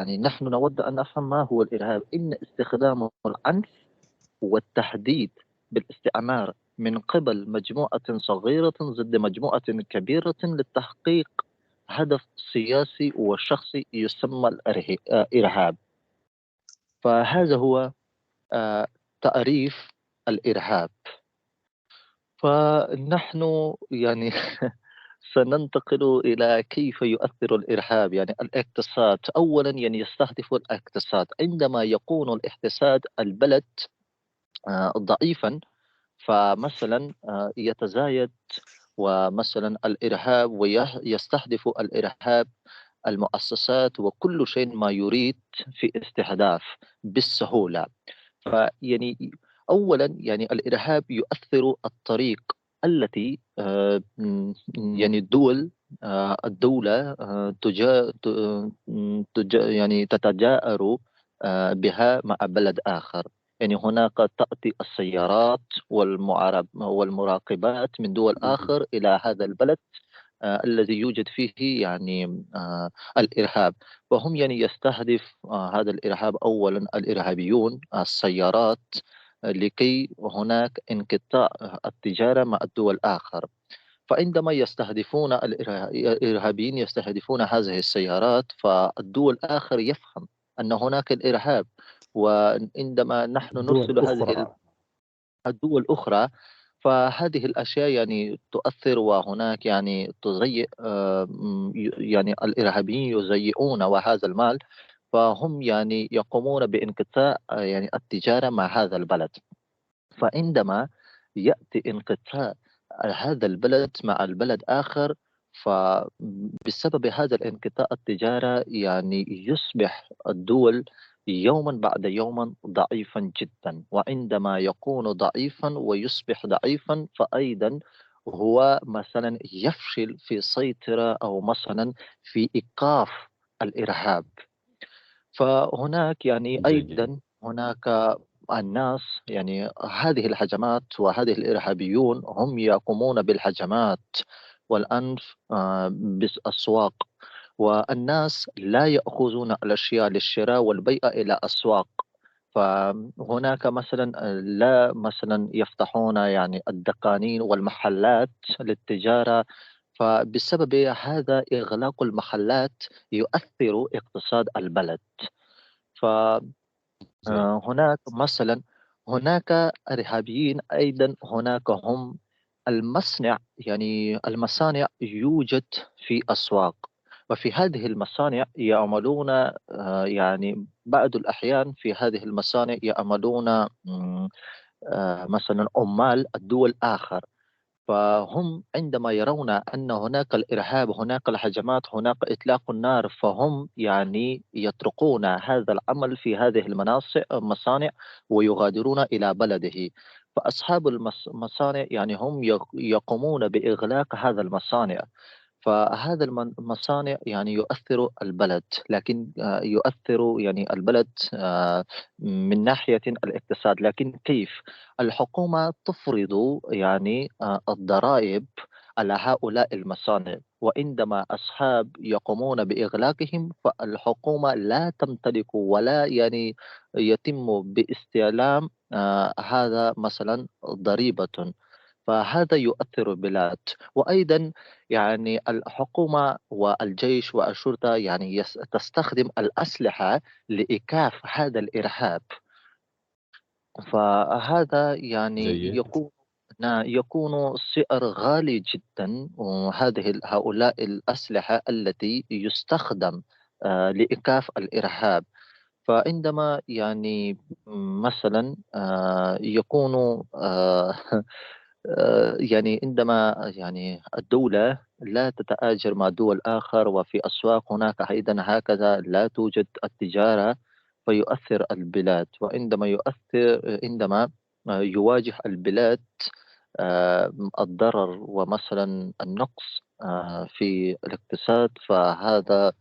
نحن نود أن نفهم ما هو الإرهاب. إن استخدام العنف والتهديد بالاستعمار من قبل مجموعة صغيرة ضد مجموعة كبيرة لتحقيق هدف سياسي وشخصي يسمى الإرهاب. فهذا هو آه، تعريف الإرهاب. فنحن سننتقل إلى كيف يؤثر الإرهاب. الاقتصاد أولا، يستهدف الاقتصاد. عندما يكون الاقتصاد البلد ضعيفا، فمثلا يتزايد ومثلا الإرهاب، ويستهدف الإرهاب المؤسسات وكل شيء ما يريد في استهداف بالسهولة. فيعني أولا الإرهاب يؤثر الطريق التي الدولة تتجاءر بها مع بلد آخر. هناك تأتي السيارات والمراقبات من دول آخر إلى هذا البلد الذي يوجد فيه الإرهاب. وهم يستهدف هذا الإرهاب أولا الإرهابيون السيارات، لكي هناك انقطاع التجارة مع الدول الآخر. فعندما يستهدفون الإرهابيين يستهدفون هذه السيارات، فالدول الآخر يفهم أن هناك الإرهاب. وعندما نحن دول نرسل هذه أخرى. الدول الأخرى، فهذه الأشياء تؤثر، وهناك تضيء الإرهابيين يضيئون وهذا المال، فهم يقومون بانقطاع التجارة مع هذا البلد. فعندما يأتي انقطاع هذا البلد مع البلد آخر، فبسبب هذا الانقطاع التجارة يصبح الدول يوما بعد يوم ضعيفا جدا. وعندما يكون ضعيفا ويصبح ضعيفا، فأيضا هو مثلا يفشل في سيطرة أو مثلا في إيقاف الإرهاب. فهناك جيد. أيضا هناك الناس، هذه الهجمات وهذه الإرهابيون هم يقومون بالهجمات والأنف بالأسواق، والناس لا يأخذون الأشياء للشراء والبيع إلى أسواق. فهناك مثلا لا مثلا يفتحون الدكانين والمحلات للتجارة. فبسبب هذا إغلاق المحلات يؤثر اقتصاد البلد. جيد. فهناك مثلا هناك إرهابيين أيضا، هناك هم المصنع، المصانع يوجد في أسواق، وفي هذه المصانع يعملون بعض الأحيان في هذه المصانع يعملون مثلا عمال الدول آخر. فهم عندما يرون أن هناك الإرهاب، هناك الهجمات، هناك إطلاق النار، فهم يتركون هذا العمل في هذه المصانع ويغادرون إلى بلده. فأصحاب المصانع هم يقومون بإغلاق هذا المصانع. فهذا المصانع يؤثر البلد، لكن يؤثر البلد من ناحية الاقتصاد. لكن كيف؟ الحكومة تفرض الضرائب على هؤلاء المصانع، وعندما أصحاب يقومون بإغلاقهم، فالحكومة لا تمتلك ولا يتم باستعلام هذا مثلا ضريبة. فهذا يؤثر البلاد. وأيضا الحكومة والجيش والشرطة تستخدم الأسلحة لإيقاف هذا الإرهاب. فهذا جيد. يكون سعر غالي جدا، وهذه هؤلاء الأسلحة التي يستخدم لإيقاف الإرهاب. فعندما مثلا يكون عندما الدولة لا تتآجر مع دول آخر، وفي أسواق هناك أيضا هكذا لا توجد التجارة، فيؤثر البلاد. وعندما عندما يواجه البلاد الضرر ومثلا النقص في الاقتصاد، فهذا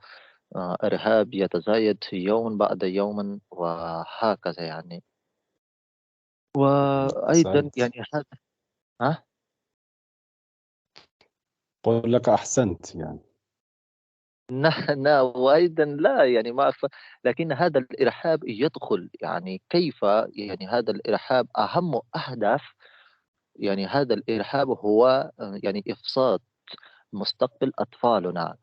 إرهاب يتزايد يوم بعد يوم وهكذا وأيضا أحسنت. هذا. ها؟ قل لك أحسنت يعني. وأيضًا لا يعني ما لكن هذا الإرهاب يدخل يعني كيف يعني هذا الإرهاب أهم أهداف يعني هذا الإرهاب هو يعني إفساد مستقبل أطفالنا.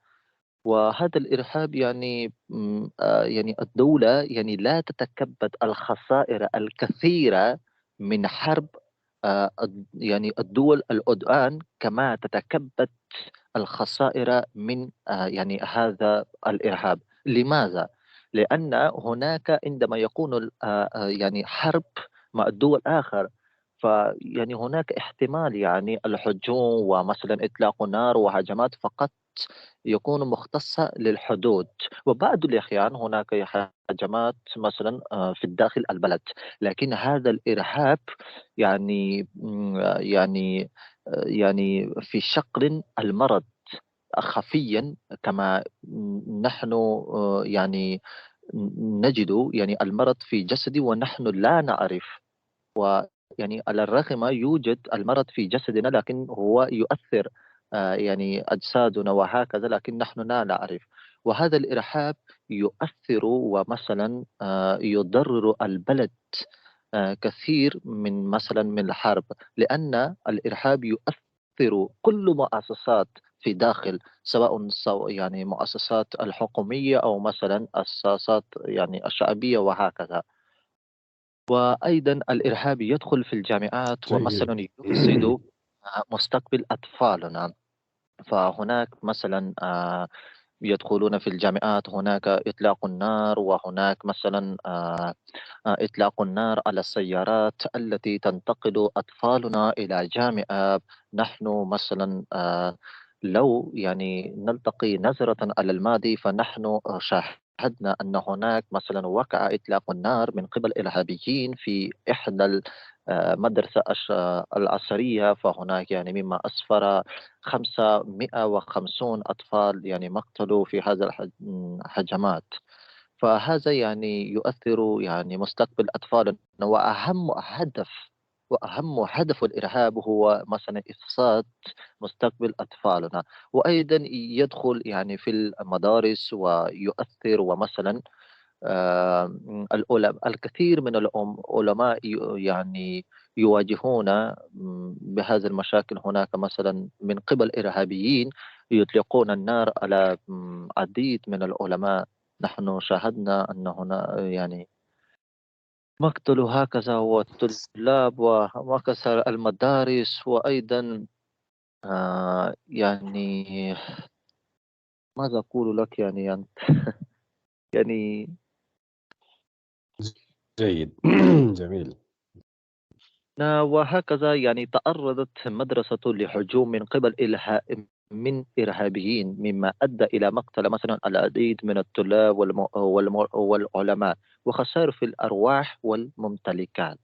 وهذا الإرهاب يعني يعني الدولة يعني لا تتكبد الخسائر الكثيرة من حرب يعني الدول العدوان كما تتكبد الخسائر من يعني هذا الإرهاب. لماذا؟ لأن هناك عندما يكون يعني حرب مع الدول آخر، فيعني هناك احتمال يعني الهجوم ومثلا إطلاق نار وهجمات فقط يكون مختصة للحدود، وبعض الأحيان هناك هجمات مثلا في الداخل البلد. لكن هذا الإرهاب يعني يعني في شكل المرض خفيا، كما نحن يعني نجد يعني المرض في جسدي ونحن لا نعرف. ويعني على الرغم يوجد المرض في جسدنا لكن هو يؤثر يعني أجسادنا وهكذا، لكن نحن لا نعرف. وهذا الإرهاب يؤثر ومثلا يضرر البلد كثير من مثلا من الحرب، لأن الإرهاب يؤثر كل مؤسسات في داخل، سواء يعني مؤسسات الحكومية أو مثلا الساسات يعني الشعبية وهكذا. وأيضا الإرهاب يدخل في الجامعات جيد. ومثلا يفسد مستقبل أطفالنا. فهناك مثلا يدخلون في الجامعات، هناك إطلاق النار، وهناك مثلا إطلاق النار على السيارات التي تنتقل أطفالنا إلى جامعة. نحن مثلا لو يعني نلتقي نظرة على الماضي فنحن شاهدنا أن هناك مثلا وقع إطلاق النار من قبل إرهابيين في إحدى المدرسة العسكرية، فهناك يعني مما أسفر 550 أطفال يعني مقتلوا في هذا الهجمات. فهذا يعني يؤثر يعني مستقبل أطفالنا. وأهم هدف الإرهاب هو مثلا إفساد مستقبل أطفالنا. وأيضا يدخل يعني في المدارس ويؤثر، ومثلا العلماء الكثير من العلماء يعني يواجهون بهذه المشاكل. هناك مثلا من قبل إرهابيين يطلقون النار على عديد من العلماء. نحن شاهدنا أن هنا يعني مقتل هكذا والطلاب وكسر المدارس. وأيضا يعني ماذا أقول لك يعني أنت يعني جيد. جميل. وهكذا يعني تعرضت مدرسة لهجوم من قبل من إرهابيين، مما أدى إلى مقتل مثلا العديد من الطلاب والعلماء وخسائر في الأرواح والممتلكات.